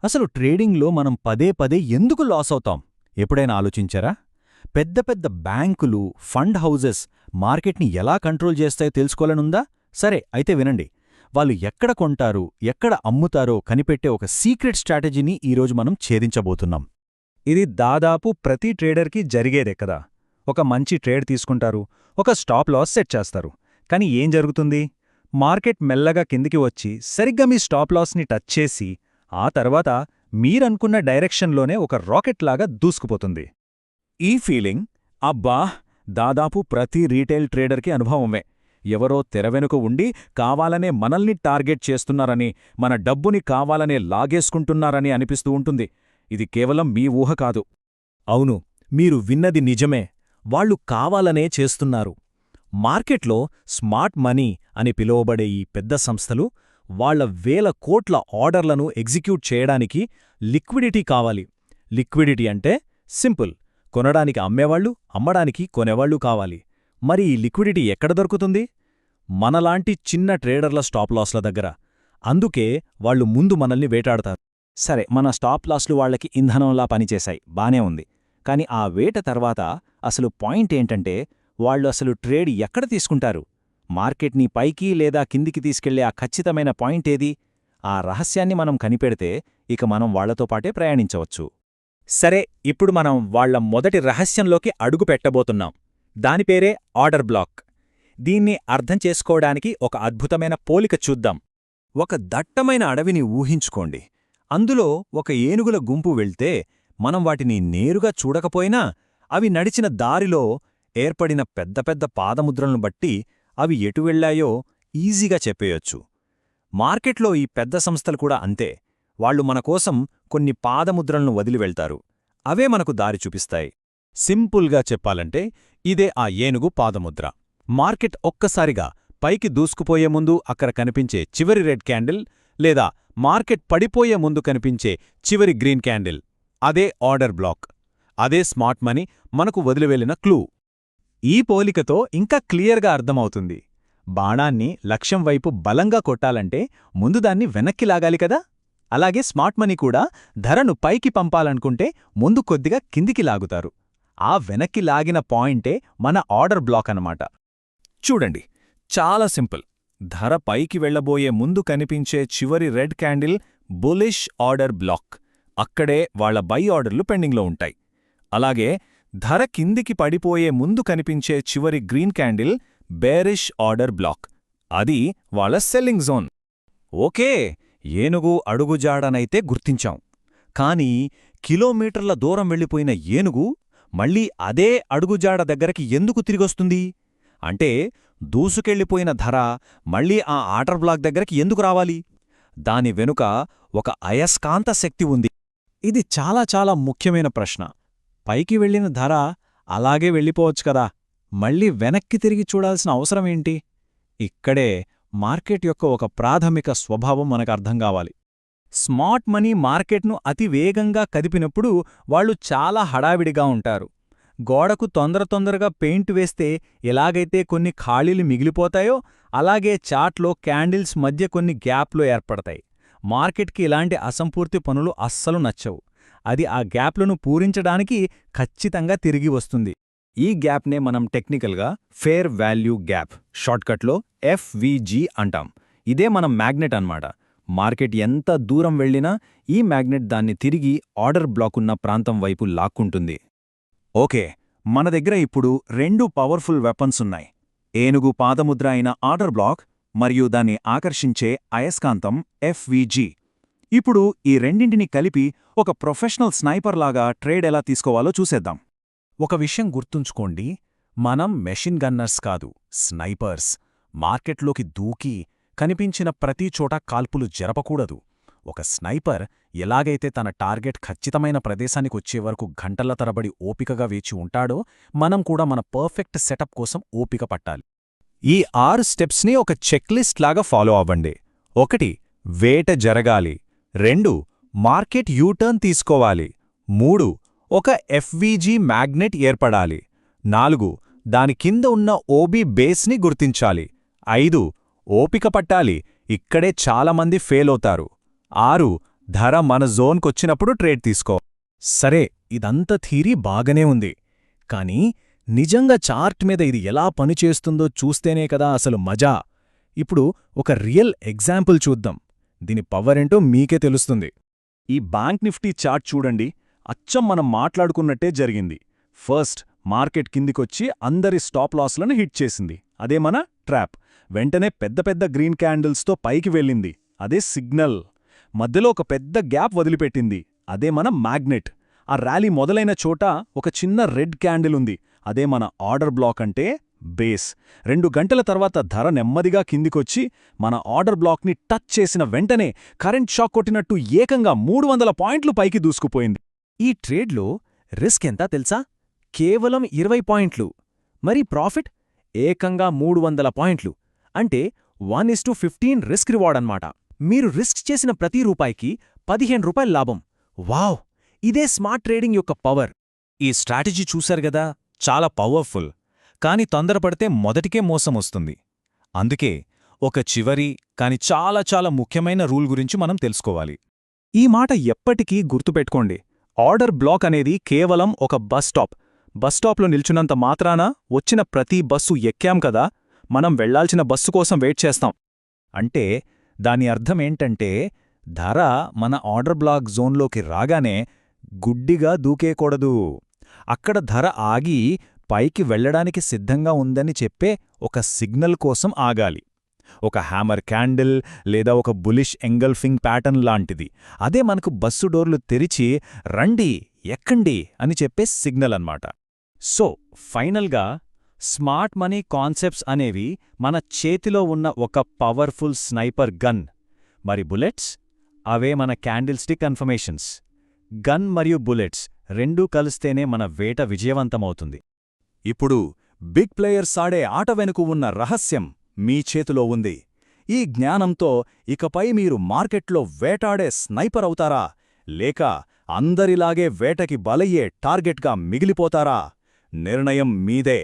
అసలు ట్రేడింగ్లో మనం పదే పదే ఎందుకు లాస్ అవుతాం ఎప్పుడైనా ఆలోచించారా? పెద్ద పెద్ద బ్యాంకులు, ఫండ్ హౌజెస్ మార్కెట్ని ఎలా కంట్రోల్ చేస్తాయో తెలుసుకోవాలనుందా? సరే అయితే వినండి. వాళ్ళు ఎక్కడ కొంటారు, ఎక్కడ అమ్ముతారో కనిపెట్టే ఒక సీక్రెట్ స్ట్రాటజీని ఈరోజు మనం ఛేదించబోతున్నాం. ఇది దాదాపు ప్రతి ట్రేడర్కి జరిగేదే కదా. ఒక మంచి ట్రేడ్ తీసుకుంటారు, ఒక స్టాప్ లాస్ సెట్ చేస్తారు. కానీ ఏం జరుగుతుంది? మార్కెట్ మెల్లగా కిందికి వచ్చి సరిగ్గా మీ స్టాప్ లాస్ని టచ్ చేసి ఆ తర్వాత మీరనుకున్న డైరెక్షన్లోనే ఒక రాకెట్లాగా దూసుకుపోతుంది. ఈ ఫీలింగ్, అబ్బా, దాదాపు ప్రతి రీటైల్ ట్రేడర్కి అనుభవమే. ఎవరో తెరవెనుక ఉండి కావాలనే మనల్ని టార్గెట్ చేస్తున్నారని, మన డబ్బుని కావాలనే లాగేసుకుంటున్నారని అనిపిస్తూ ఉంటుంది. ఇది కేవలం మీ ఊహ కాదు. అవును, మీరు విన్నది నిజమే. వాళ్ళు కావాలనే చేస్తున్నారు. మార్కెట్లో స్మార్ట్ మనీ అని పిలువబడే ఈ పెద్ద సంస్థలు వాళ్ల వేల కోట్ల ఆర్డర్లను ఎగ్జిక్యూట్ చేయడానికి లిక్విడిటీ కావాలి. లిక్విడిటీ అంటే సింపుల్, కొనడానికి అమ్మేవాళ్లు, అమ్మడానికి కొనేవాళ్లు కావాలి. మరి ఈ లిక్విడిటీ ఎక్కడ దొరుకుతుంది? మనలాంటి చిన్న ట్రేడర్ల స్టాప్ లాస్ల దగ్గర. అందుకే వాళ్లు ముందు మనల్ని వేటాడతారు. సరే, మన స్టాప్ లాస్లు వాళ్లకి ఇంధనంలా పనిచేశాయి, బానే ఉంది. కాని ఆ వేట తర్వాత అసలు పాయింట్ ఏంటంటే, వాళ్లు అసలు ట్రేడ్ ఎక్కడ తీసుకుంటారు? మార్కెట్ని పైకి లేదా కిందికి తీసుకెళ్లే ఆ ఖచ్చితమైన పాయింట్ ఏది? ఆ రహస్యాన్ని మనం కనిపెడితే ఇక మనం వాళ్లతో పాటే ప్రయాణించవచ్చు. సరే, ఇప్పుడు మనం వాళ్ల మొదటి రహస్యంలోకి అడుగు పెట్టబోతున్నాం. దానిపేరే ఆర్డర్ బ్లాక్. దీన్ని అర్థం చేసుకోవడానికి ఒక అద్భుతమైన పోలిక చూద్దాం. ఒక దట్టమైన అడవిని ఊహించుకోండి. అందులో ఒక ఏనుగుల గుంపు వెళ్తే మనం వాటిని నేరుగా చూడకపోయినా అవి నడిచిన దారిలో ఏర్పడిన పెద్ద పెద్ద పాదముద్రలను బట్టి అవి ఎటు వెళ్లాయో ఈజీగా చెప్పేయొచ్చు. మార్కెట్లో ఈ పెద్ద సంస్థలు కూడా అంతే. వాళ్లు మనకోసం కొన్ని పాదముద్రలను వదిలివెళ్తారు. అవే మనకు దారి చూపిస్తాయి. సింపుల్గా చెప్పాలంటే ఇదే ఆ ఏనుగు పాదముద్ర. మార్కెట్ ఒక్కసారిగా పైకి దూసుకుపోయే ముందు అక్కడ కనిపించే చివరి రెడ్ క్యాండిల్, లేదా మార్కెట్ పడిపోయే ముందు కనిపించే చివరి గ్రీన్ క్యాండిల్, అదే ఆర్డర్ బ్లాక్. అదే స్మార్ట్ మనీ మనకు వదిలివెళ్లిన క్లూ. ఈ పోలికతో ఇంకా క్లియర్గా అర్థమవుతుంది. బాణాన్ని లక్ష్యం వైపు బలంగా కొట్టాలంటే ముందు దాన్ని వెనక్కి లాగాలి కదా. అలాగే స్మార్ట్ మనీ కూడా ధరను పైకి పంపాలనుకుంటే ముందు కొద్దిగా కిందికి లాగుతారు. ఆ వెనక్కి లాగిన పాయింటే మన ఆర్డర్ బ్లాక్ అన్నమాట. చూడండి, చాలా సింపుల్. ధర పైకి వెళ్లబోయే ముందు కనిపించే చివరి red candle bullish order black. అక్కడే వాళ్ల బై ఆర్డర్లు పెండింగ్లో ఉంటాయి. అలాగే ధర కిందికి పడిపోయే ముందు కనిపించే చివరి green candle bearish order black. అది వాళ్ల సెల్లింగ్ జోన్. ఓకే, ఏనుగు అడుగుజాడనైతే గుర్తించాం. కాని కిలోమీటర్ల దూరం వెళ్ళిపోయిన ఏనుగు మళ్లీ అదే అడుగుజాడ దగ్గరికి ఎందుకు తిరిగొస్తుంది? అంటే దూసుకెళ్లిపోయిన ధర మళ్లీ ఆ ఆర్డర్ బ్లాక్ దగ్గరికి ఎందుకు రావాలి? దాని వెనుక ఒక అయస్కాంత శక్తి ఉంది. ఇది చాలా చాలా ముఖ్యమైన ప్రశ్న. పైకి వెళ్లిన ధర అలాగే వెళ్ళిపోవచ్చు కదా, మళ్ళీ వెనక్కి తిరిగి చూడాల్సిన అవసరమేంటి? ఇక్కడే మార్కెట్ యొక్క ఒక ప్రాథమిక స్వభావం మనకర్థం కావాలి. స్మార్ట్ మనీ మార్కెట్ను అతి వేగంగా కదిపినప్పుడు వాళ్లు చాలా హడావిడిగా ఉంటారు. గోడకు తొందరగా పెయింట్ వేస్తే ఎలాగైతే కొన్ని ఖాళీలు మిగిలిపోతాయో అలాగే చాట్లో క్యాండిల్స్ మధ్య కొన్ని గ్యాప్లు ఏర్పడతాయి. మార్కెట్కి ఇలాంటి అసంపూర్తి పనులు అస్సలు నచ్చవు. అది ఆ గ్యాప్లను పూరించడానికి ఖచ్చితంగా తిరిగి వస్తుంది. ఈ గ్యాప్నే మనం టెక్నికల్గా ఫేర్ వాల్యూ గ్యాప్, షార్ట్కట్లో ఎఫ్విజి అంటాం. ఇదే మనం మ్యాగ్నెట్ అన్నమాట. మార్కెట్ ఎంత దూరం వెళ్లినా ఈ మ్యాగ్నెట్ దాన్ని తిరిగి ఆర్డర్ బ్లాకున్న ప్రాంతం వైపు లాక్కుంటుంది. ఓకే, మన దగ్గర ఇప్పుడు 2 పవర్ఫుల్ వెపన్స్ ఉన్నాయి. ఏనుగు పాదముద్ర అయిన ఆర్డర్ బ్లాక్ మరియు దాన్ని ఆకర్షించే అయస్కాంతం ఎఫ్విజి. ఇప్పుడు ఈ రెండింటిని కలిపి ఒక ప్రొఫెషనల్ స్నైపర్లాగా ట్రేడ్ ఎలా తీసుకోవాలో చూసేద్దాం. ఒక విషయం గుర్తుంచుకోండి, మనం మెషిన్ గన్నర్స్ కాదు, స్నైపర్స్. మార్కెట్లోకి దూకి కనిపించిన ప్రతి చోట కాల్పులు జరపకూడదు. ఒక స్నైపర్ ఎలాగైతే తన టార్గెట్ ఖచ్చితమైన ప్రదేశానికొచ్చే వరకు గంటల తరబడి ఓపికగా వేచి ఉంటాడో, మనం కూడా మన పర్ఫెక్ట్ సెటప్ కోసం ఓపిక పట్టాలి. ఈ 6 స్టెప్స్ని ఒక చెక్లిస్ట్ లాగా ఫాలో అవ్వండి. 1. వేట జరగాలి. 2. మార్కెట్ యూటర్న్ తీసుకోవాలి. 3. ఒక ఎఫ్విజి మ్యాగ్నెట్ ఏర్పడాలి. 4. దాని కింద ఉన్న ఓబీ బేస్ని గుర్తించాలి. 5. ఓపిక పట్టాలి, ఇక్కడే చాలామంది ఫెయిల్ అవుతారు. 6. ధర మన జోన్కొచ్చినప్పుడు ట్రేడ్ తీసుకో. సరే, ఇదంతా థీరీ బాగానే ఉంది. కానీ నిజంగా చార్ట్ మీద ఇది ఎలా పనిచేస్తుందో చూస్తేనే కదా అసలు మజా. ఇప్పుడు ఒక రియల్ ఎగ్జాంపుల్ చూద్దాం. దీని పవరేంటో మీకే తెలుస్తుంది. ఈ బ్యాంక్ నిఫ్టీ చార్ట్ చూడండి, అచ్చం మనం మాట్లాడుకున్నట్టే జరిగింది. ఫస్ట్ మార్కెట్ కిందికొచ్చి అందరి స్టాప్ లాస్లను హిట్ చేసింది. అదే మన ట్రాప్. వెంటనే పెద్ద పెద్ద గ్రీన్ క్యాండిల్స్తో పైకి వెళ్ళింది. అదే సిగ్నల్. మధ్యలో ఒక పెద్ద గ్యాప్ వదిలిపెట్టింది. అదే మన మ్యాగ్నెట్. ఆ ర్యాలీ మొదలైన చోట ఒక చిన్న రెడ్ క్యాండిల్ ఉంది. అదే మన ఆర్డర్ బ్లాక్ అంటే బేస్. 2 గంటల తర్వాత ధర నెమ్మదిగా కిందికొచ్చి మన ఆర్డర్ బ్లాక్ని టచ్ చేసిన వెంటనే కరెంట్ షాక్ కొట్టినట్టు ఏకంగా 300 పాయింట్లు పైకి దూసుకుపోయింది. ఈ ట్రేడ్లో రిస్క్ ఎంత తెలుసా? కేవలం 20 పాయింట్లు. మరి ప్రాఫిట్ ఏకంగా 300 పాయింట్లు. అంటే 1:15 రిస్క్ రివార్డ్ అన్నమాట. మీరు రిస్క్ చేసిన ప్రతి రూపాయికి 15 రూపాయల లాభం. వావ్! ఇదే స్మార్ట్ ట్రేడింగ్ యొక్క పవర్. ఈ స్ట్రాటజీ చూశారు గదా, చాలా పవర్ఫుల్. కాని తొందరపడితే మొదటికే మోసం వస్తుంది. అందుకే ఒక చివరి కాని చాలా చాలా ముఖ్యమైన రూల్ గురించి మనం తెలుసుకోవాలి. ఈ మాట ఎప్పటికీ గుర్తుపెట్టుకోండి. ఆర్డర్ బ్లాక్ అనేది కేవలం ఒక బస్ స్టాప్. బస్ స్టాప్లో నిల్చున్నంత మాత్రాన వచ్చిన ప్రతి బస్సు ఎక్కాం కదా, మనం వెళ్లాల్సిన బస్సు కోసం వెయిట్ చేస్తాం. అంటే దాని అర్థమేంటంటే ధర మన ఆర్డర్ బ్లాక్ జోన్లోకి రాగానే గుడ్డిగా దూకేకూడదు. అక్కడ ధర ఆగి పైకి వెళ్లడానికి సిద్ధంగా ఉందని చెప్పే ఒక సిగ్నల్ కోసం ఆగాలి. ఒక హ్యామర్ క్యాండిల్ లేదా ఒక బులిష్ ఎంగల్ఫింగ్ ప్యాటర్న్ లాంటిది. అదే మనకు బస్సు డోర్లు తెరిచి రండి, ఎక్కండి అని చెప్పే సిగ్నల్ అన్నమాట. సో ఫైనల్గా స్మార్ట్ మనీ కాన్సెప్ట్స్ అనేవి మన చేతిలో ఉన్న ఒక పవర్ఫుల్ స్నైపర్ గన్. మరి బుల్లెట్స్ అవే మన క్యాండిల్ స్టిక్ కన్ఫర్మేషన్స్. గన్ మరియు బుల్లెట్స్ రెండూ కలిస్తేనే మన వేట విజయవంతమవుతుంది. ఇప్పుడు బిగ్ ప్లేయర్స్ ఆడే ఆట వెనుక ఉన్న రహస్యం మీ చేతిలో ఉంది. ఈ జ్ఞానంతో ఇకపై మీరు మార్కెట్లో వేటాడే స్నైపర్ అవుతారా, లేక అందరిలాగే వేటకి బలయ్యే టార్గెట్గా మిగిలిపోతారా? నిర్ణయం మీదే.